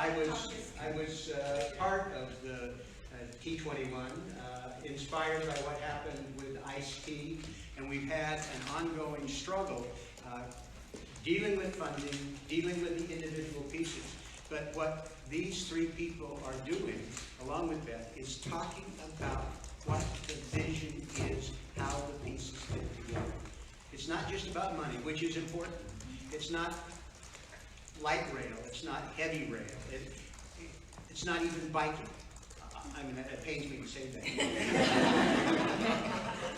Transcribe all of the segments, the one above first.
I was part of the T21, inspired by what happened with Ice-T, and we've had an ongoing struggle dealing with funding, dealing with the individual pieces. But what these three people are doing, along with Beth, is talking about what the vision is, how the pieces fit together. It's not just about money, which is important. It's not light rail, it's not heavy rail, it's not even biking. I mean, it pains me to say that.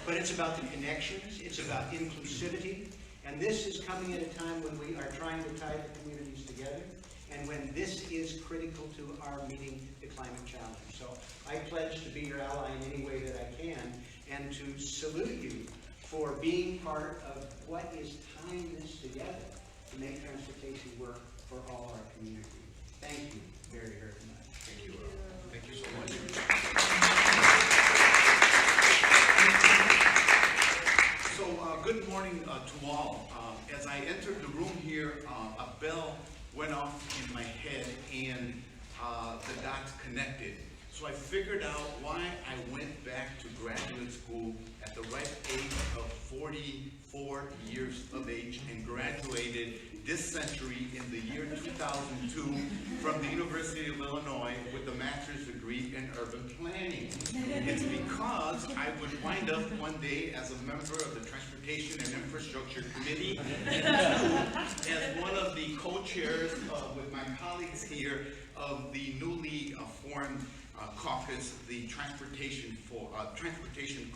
But it's about the connections, it's about inclusivity, and this is coming at a time when we are trying to tie the communities together, and when this is critical to our meeting the climate challenge. So I pledge to be your ally in any way that I can, and to salute you for being part of what is tying this together to make transportation work for all our communities. Thank you very, very much. Thank you. Thank you so much. So, good morning to all. As I entered the room here, a bell went off in my head and the dots connected. So I figured out why I went back to graduate school at the ripe age of 44 years of age and graduated this century in the year 2002 from the University of Illinois with a master's degree in urban planning. It's because I would wind up one day as a member of the Transportation and Infrastructure Committee, and as one of the co-chairs with my colleagues here of the newly formed Caucus, the Transportation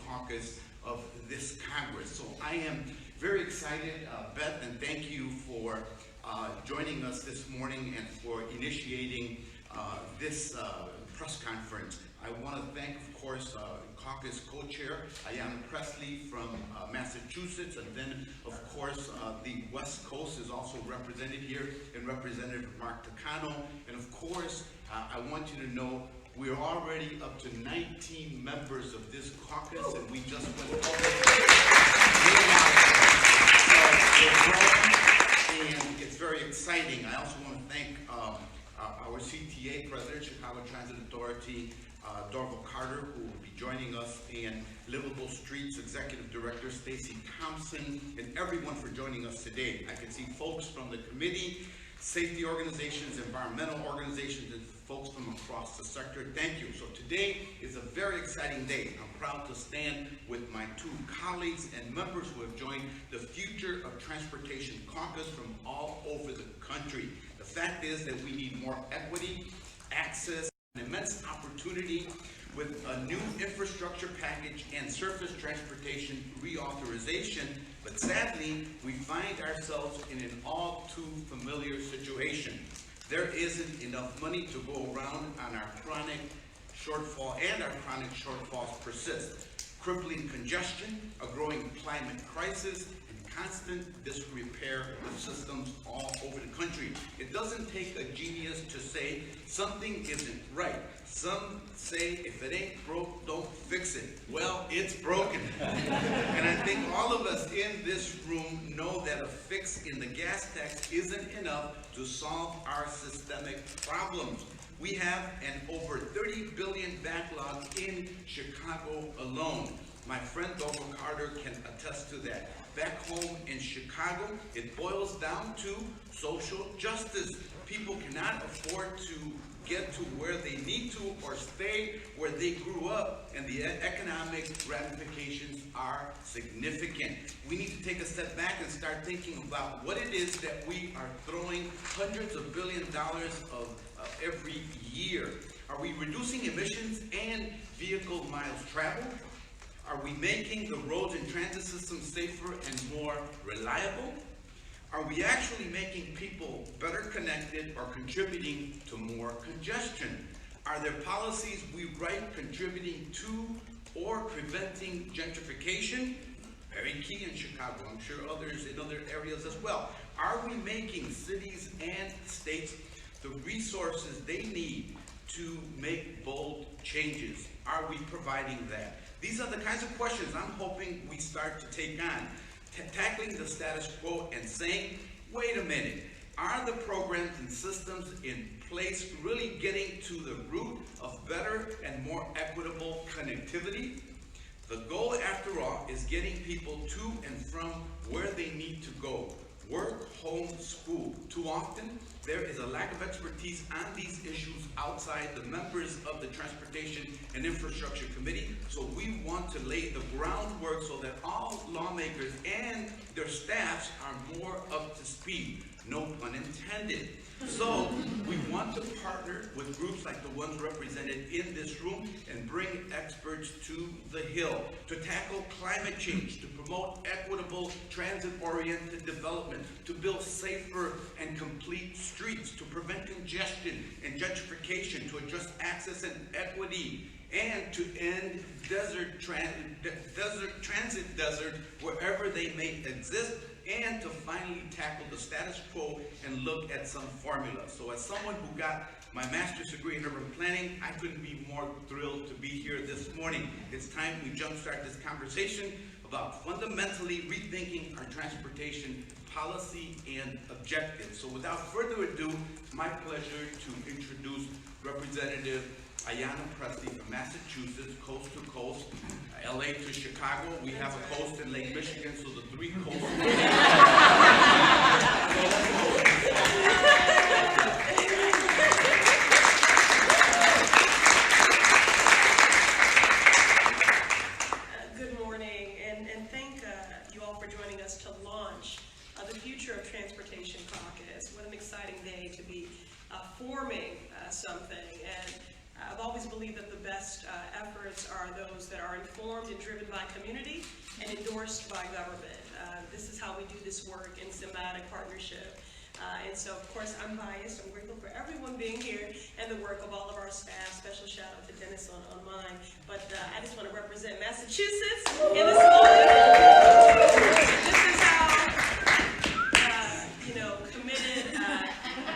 Caucus of this Congress. So I am very excited, Beth, and thank you for joining us this morning and for initiating this press conference. I want to thank, of course, Caucus co-chair Ayanna Pressley from Massachusetts, and then, of course, the West Coast is also represented here, and Representative Mark Takano. And of course, I want you to know we're already up to 19 members of this caucus, and we just went over. And it's very exciting. I also want to thank our CTA President, Chicago Transit Authority, Dorval Carter, who will be joining us, and Livable Streets Executive Director Stacy Thompson, and everyone for joining us today. I can see folks from the committee, safety organizations, environmental organizations, and folks from across the sector. Thank you. So today is a very exciting day. I'm proud to stand with my two colleagues and members who have joined the Future of Transportation Caucus from all over the country. The fact is that we need more equity, access, and immense opportunity with a new infrastructure package and surface transportation reauthorization. But sadly, we find ourselves in an all too familiar situation. There isn't enough money to go around on our chronic shortfall, and our chronic shortfalls persist. Crippling congestion, a growing climate crisis, and constant disrepair of systems all over the country. It doesn't take a genius to say something isn't right. Some say if it ain't broke, don't fix it. Well, it's broken. And I think all of us in this room know that a fix in the gas tax isn't enough to solve our systemic problems. We have an over $30 billion backlog in Chicago alone. My friend Dorval Carter can attest to that. Back home in Chicago, it boils down to social justice. People cannot afford to get to where they need to or stay where they grew up, and the economic ramifications are significant. We need to take a step back and start thinking about what it is that we are throwing hundreds of billions of dollars of every year. Are we reducing emissions and vehicle miles traveled? Are we making the roads and transit systems safer and more reliable? Are we actually making people better connected or contributing to more congestion? Are there policies we write contributing to or preventing gentrification? Very key in Chicago, I'm sure others in other areas as well. Are we making cities and states the resources they need to make bold changes? Are we providing that? These are the kinds of questions I'm hoping we start to take on. Tackling the status quo and saying, wait a minute, Are the programs and systems in place really getting to the root of better and more equitable connectivity? The goal, after all, is getting people to and from where they need to go. Work, home, school. Too often, there is a lack of expertise on these issues outside the members of the Transportation and Infrastructure Committee, so we want to lay the groundwork so that all lawmakers and their staffs are more up to speed. No pun intended. So we want to partner with groups like the ones represented in this room and bring experts to the Hill to tackle climate change, to promote equitable transit-oriented development, to build safer and complete streets, to prevent congestion and gentrification, to address access and equity, and to end transit desert wherever they may exist, and to finally tackle the status quo and look at some formula. So as someone who got my master's degree in urban planning, I couldn't be more thrilled to be here this morning. It's time we jumpstart this conversation about fundamentally rethinking our transportation policy and objectives. So without further ado, it's my pleasure to introduce Representative Ayanna Pressley from Massachusetts, coast to coast, LA to Chicago. We have a coast in Lake Michigan, so the three coasts. Good morning, and thank you all for joining us to launch the Future of Transportation Caucus. What an exciting day to be forming something. And I've always believed that the best efforts are those that are informed and driven by community and endorsed by government. This is how we do this work in symbiotic partnership. And so, of course, I'm biased. I'm grateful for everyone being here and the work of all of our staff. Special shout out to Dennis on mine. But I just want to represent Massachusetts in this morning. This is how, committed,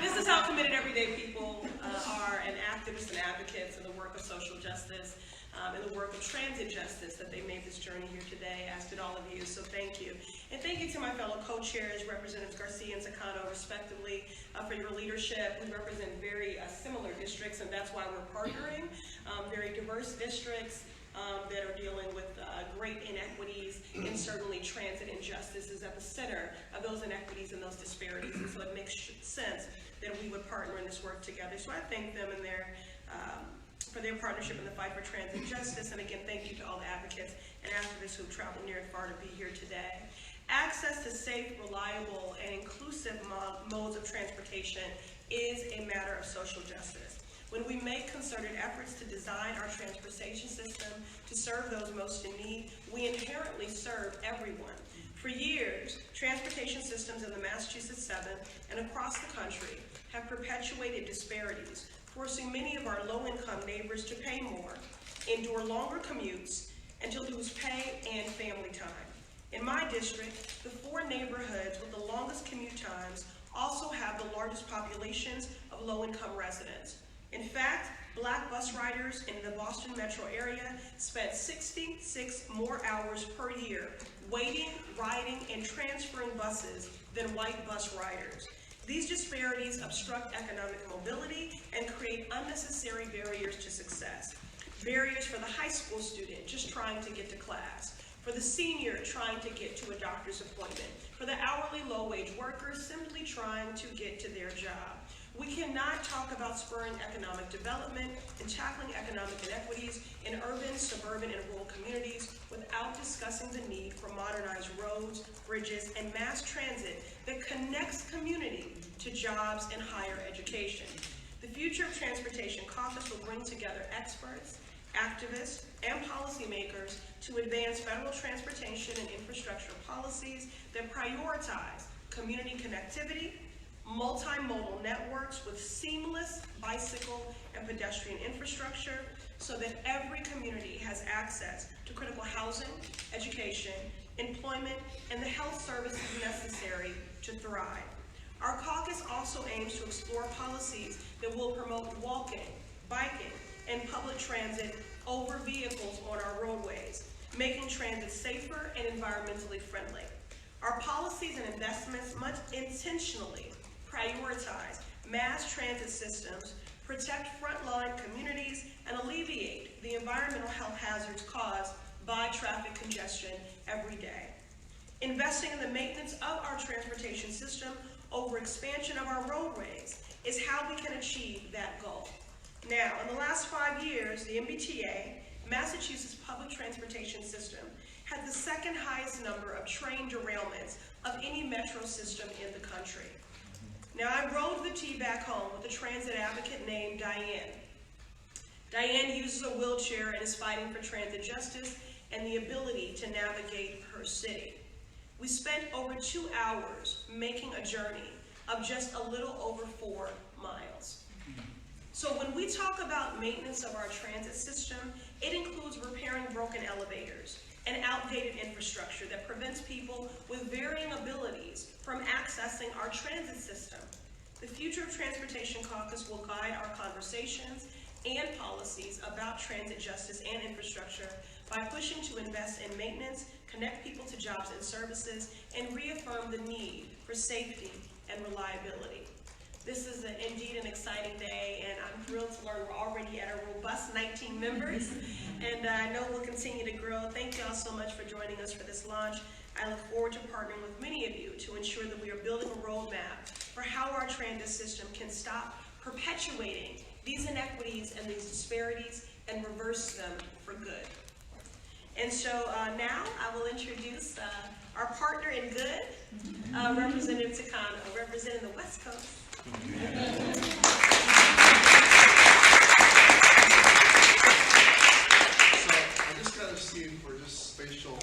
this is how committed everyday people are, and activists and advocates in the work of social justice and the work of transit justice that they made this journey here today, as did all of you, so thank you. And thank you to my fellow co-chairs, Representatives Garcia and Takano, respectively, for your leadership. We represent very similar districts, and that's why we're partnering. Very diverse districts that are dealing with great inequities, and certainly transit injustice is at the center of those inequities and those disparities, and so it makes sense that we would partner in this work together. So I thank them and for their partnership in the fight for transit justice, and again, thank you to all the advocates and activists who've traveled near and far to be here today. Access to safe, reliable, and inclusive modes of transportation is a matter of social justice. When we make concerted efforts to design our transportation system to serve those most in need, we inherently serve everyone. For years, transportation systems in the Massachusetts 7 and across the country have perpetuated disparities, forcing many of our low-income neighbors to pay more, endure longer commutes, and to lose pay and family time. In my district, the 4 neighborhoods with the longest commute times also have the largest populations of low-income residents. In fact, Black bus riders in the Boston metro area spent 66 more hours per year waiting, riding, and transferring buses than white bus riders. These disparities obstruct economic mobility and create unnecessary barriers to success. Barriers for the high school student just trying to get to class, for the senior trying to get to a doctor's appointment, for the hourly low-wage worker simply trying to get to their job. We cannot talk about spurring economic development and tackling economic inequities in urban, suburban, and rural communities without discussing the need for modernized roads, bridges, and mass transit that connects community to jobs and higher education. The Future of Transportation Caucus will bring together experts, activists, and policymakers to advance federal transportation and infrastructure policies that prioritize community connectivity, multimodal networks with seamless bicycle and pedestrian infrastructure so that every community has access to critical housing, education, employment, and the health services necessary to thrive. Our caucus also aims to explore policies that will promote walking, biking, and public transit over vehicles on our roadways, making transit safer and environmentally friendly. Our policies and investments must intentionally prioritize mass transit systems, protect frontline communities, and alleviate the environmental health hazards caused by traffic congestion every day. Investing in the maintenance of our transportation system over expansion of our roadways is how we can achieve that goal. Now, in the last 5 years, the MBTA, Massachusetts Public Transportation System, had the second highest number of train derailments of any metro system in the country. Now, I rode the T back home with a transit advocate named Diane. Diane uses a wheelchair and is fighting for transit justice and the ability to navigate her city. We spent over 2 hours making a journey of just a little over 4 miles. So when we talk about maintenance of our transit system, it includes repairing broken elevators and outdated infrastructure that prevents people with varying abilities from accessing our transit system. The Future of Transportation Caucus will guide our conversations and policies about transit justice and infrastructure by pushing to invest in maintenance, connect people to jobs and services, and reaffirm the need for safety and reliability. This is indeed an exciting day, and I'm thrilled to learn we're already at a robust 19 members, and I know we'll continue to grow. Thank you all so much for joining us for this launch. I look forward to partnering with many of you to ensure that we are building a roadmap for how our transit system can stop perpetuating these inequities and these disparities and reverse them for good. And so now I will introduce our partner in good, Representative Takano, representing the West Coast. So I just got to see for just spatial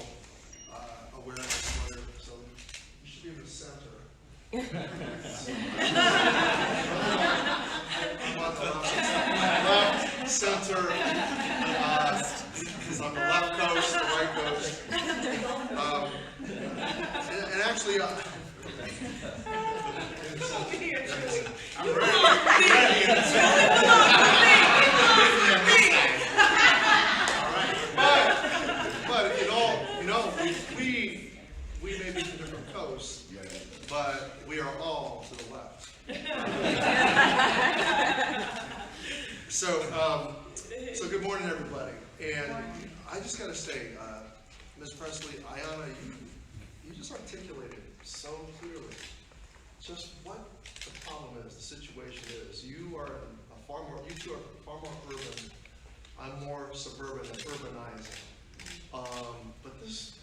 awareness, whether, so you should be in the center. I'm on the left center, on the left coast, the right coast. And actually, I'm ready. But if you know, we may be from different coasts, but we are all to the left. So good morning, everybody. And I just got to say, Ms. Pressley, Ayanna, you just articulated so clearly just what the problem is, the situation is. You two are far more urban. I'm more suburban and urbanizing. But this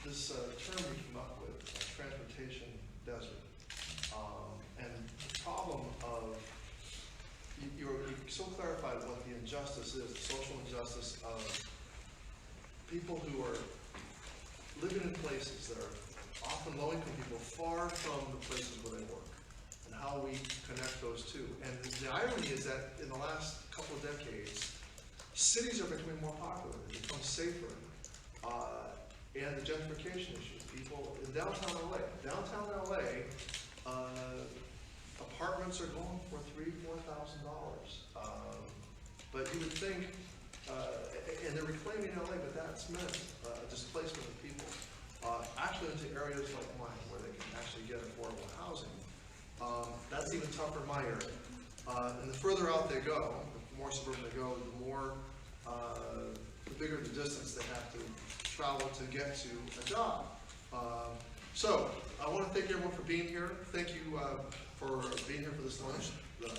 term we came up with, transportation desert, and the problem of you so clarified what the injustice is, the social injustice of people who are living in places that are often low-income people, far from the places where they work, and how we connect those two. And the irony is that in the last couple of decades, cities are becoming more popular, they become safer, and the gentrification issue. People in downtown LA, apartments are going for $3,000-4,000. But you would think, and they're reclaiming LA, but that's meant displacement of people. Actually into areas like mine where they can actually get affordable housing. That's even tougher in my area. And the further out they go, the more suburban they go, the bigger the distance they have to travel to get to a job. So I want to thank everyone for being here. Thank you for being here for this launch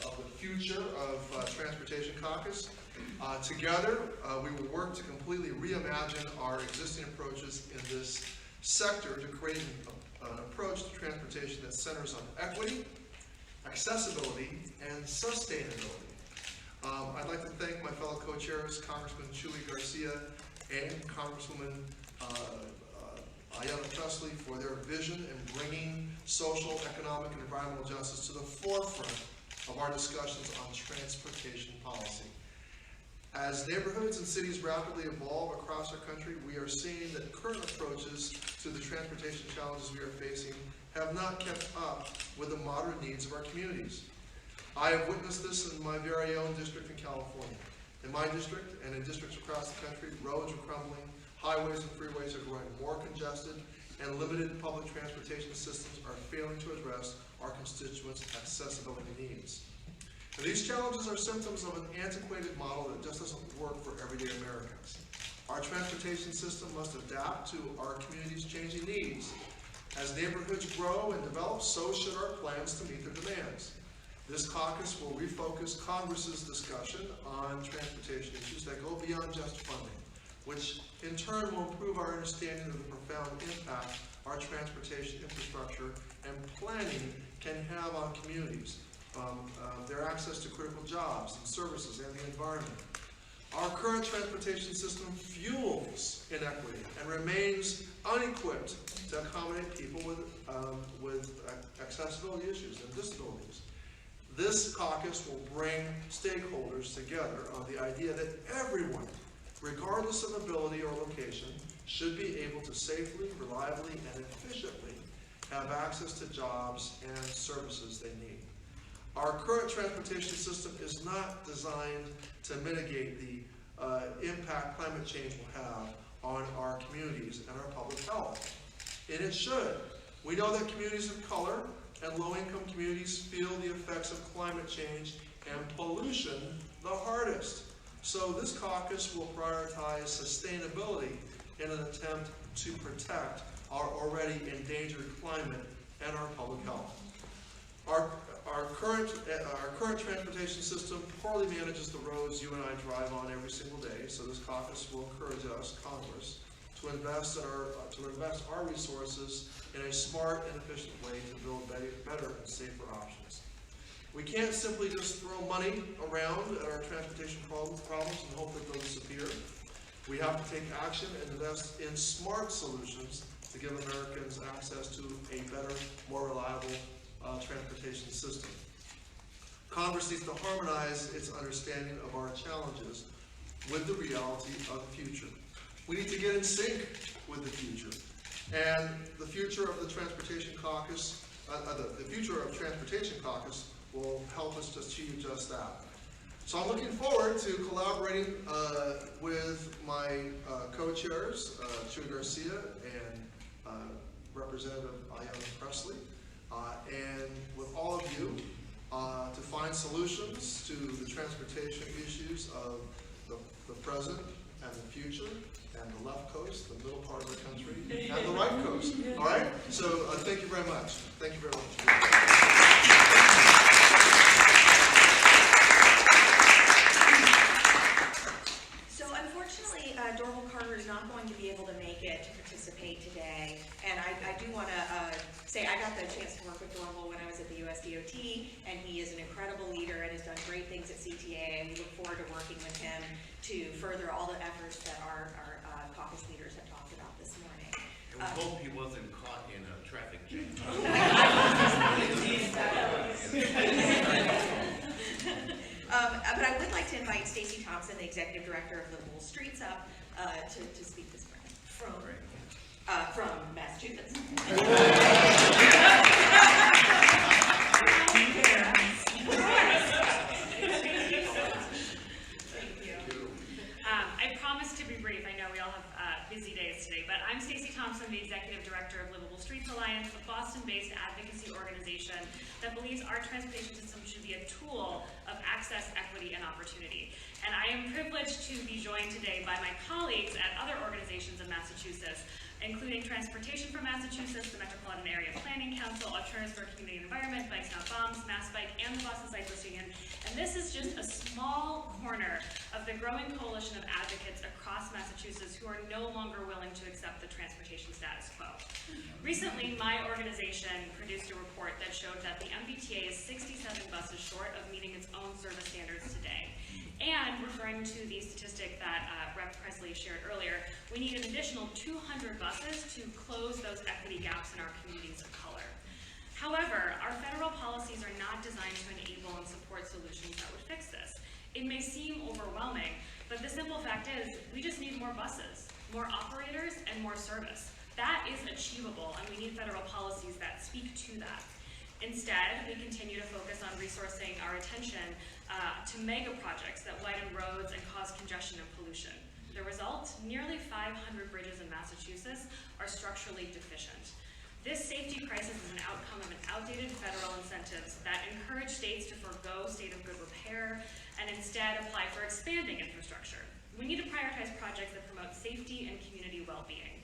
of the Future of Transportation Caucus. Together, we will work to completely reimagine our existing approaches in this sector to create an approach to transportation that centers on equity, accessibility, and sustainability. I'd like to thank my fellow co-chairs, Congressman Chuy Garcia and Congresswoman Ayanna Pressley, for their vision in bringing social, economic, and environmental justice to the forefront of our discussions on transportation policy. As neighborhoods and cities rapidly evolve across our country, we are seeing that current approaches to the transportation challenges we are facing have not kept up with the modern needs of our communities. I have witnessed this in my very own district in California. In my district and in districts across the country, roads are crumbling, highways and freeways are growing more congested, and limited public transportation systems are failing to address our constituents' accessibility needs. And these challenges are symptoms of an antiquated model that just doesn't work for everyday Americans. Our transportation system must adapt to our community's changing needs. As neighborhoods grow and develop, so should our plans to meet their demands. This caucus will refocus Congress's discussion on transportation issues that go beyond just funding, which in turn will improve our understanding of the profound impact our transportation infrastructure and planning can have on communities, their access to critical jobs and services and the environment. Our current transportation system fuels inequity and remains unequipped to accommodate people with accessibility issues and disabilities. This caucus will bring stakeholders together on the idea that everyone, regardless of ability or location, should be able to safely, reliably, and efficiently have access to jobs and services they need. Our current transportation system is not designed to mitigate the impact climate change will have on our communities and our public health. And it should. We know that communities of color and low-income communities feel the effects of climate change and pollution the hardest. So this caucus will prioritize sustainability in an attempt to protect our already endangered climate and our public health. Our current transportation system poorly manages the roads you and I drive on every single day, so this caucus will encourage us, Congress, to invest our resources in a smart and efficient way to build better and safer options. We can't simply just throw money around at our transportation problems and hope that they'll disappear. We have to take action and invest in smart solutions to give Americans access to a better, more reliable transportation system. Congress needs to harmonize its understanding of our challenges with the reality of the future. We need to get in sync with the future. And the future of the Transportation Caucus, the future of Transportation Caucus will help us to achieve just that. So I'm looking forward to collaborating with my co-chairs, Chuy Garcia and Representative Ayanna Pressley, and with all of you to find solutions to the transportation issues of the present and the future, and the left coast, the middle part of the country, and the right coast. All right? So thank you very much. Thank you very much. So unfortunately, Dorval Carter is not going to be able to make it to participate today. And I do want to say I got the chance to work with Dorval when I was at the USDOT, and he is an incredible leader and has done great things at CTA, and we look forward to working with him to further all the efforts that our caucus leaders have talked about this morning. And we hope he wasn't caught in a traffic jam. But I would like to invite Stacey Thompson, the Executive Director of Livable Streets, up to speak this morning from Massachusetts. I promise to be brief. I know we all have busy days today, but I'm Stacey Thompson, the Executive Director of Livable Streets Alliance, a Boston-based advocacy organization that believes our transportation system should be a tool of access, equity, and opportunity. And I am privileged to be joined today by my colleagues at other organizations in Massachusetts, including Transportation for Massachusetts, the Metropolitan Area Planning Council, Alternatives for Community and Environment, Bikes Not Bombs, Mass Bike, and the Boston Cyclists Union. And this is just a small corner of the growing coalition of advocates across Massachusetts who are no longer willing to accept the transportation status quo. Recently, my organization produced a report that showed that the MBTA is 67 buses short of meeting its own service standards today. And referring to the statistic that Rep. Pressley shared earlier, we need an additional 200 buses to close those equity gaps in our communities of color. However, our federal policies are not designed to enable and support solutions that would fix this. It may seem overwhelming, but the simple fact is we just need more buses, more operators, and more service. That is achievable, and we need federal policies that speak to that. Instead, we continue to focus on resourcing our attention to mega projects that widen roads and cause congestion and pollution. The result, nearly 500 bridges in Massachusetts are structurally deficient. This safety crisis is an outcome of an outdated federal incentives that encourage states to forego state of good repair and instead apply for expanding infrastructure. We need to prioritize projects that promote safety and community well-being.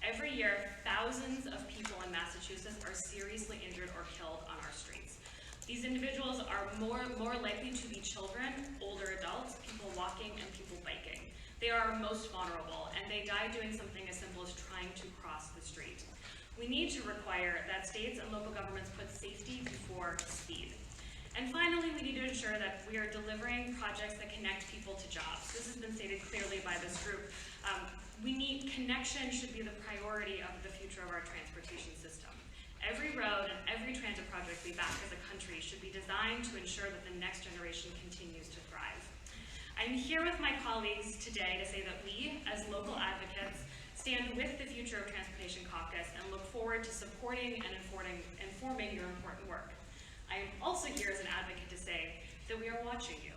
Every year, thousands of people in Massachusetts are seriously injured or killed on our streets. These individuals are more likely to be children, older adults, people walking, and people biking. They are most vulnerable, and they die doing something as simple as trying to cross the street. We need to require that states and local governments put safety before speed. And finally, we need to ensure that we are delivering projects that connect people to jobs. This has been stated clearly by this group. Connection should be the priority of the future of our transportation system. Every road and every transit project we back as a country should be designed to ensure that the next generation continues to thrive. I'm here with my colleagues today to say that we, as local advocates, stand with the Future of Transportation Caucus and look forward to supporting and informing your important work. I am also here as an advocate to say that we are watching you.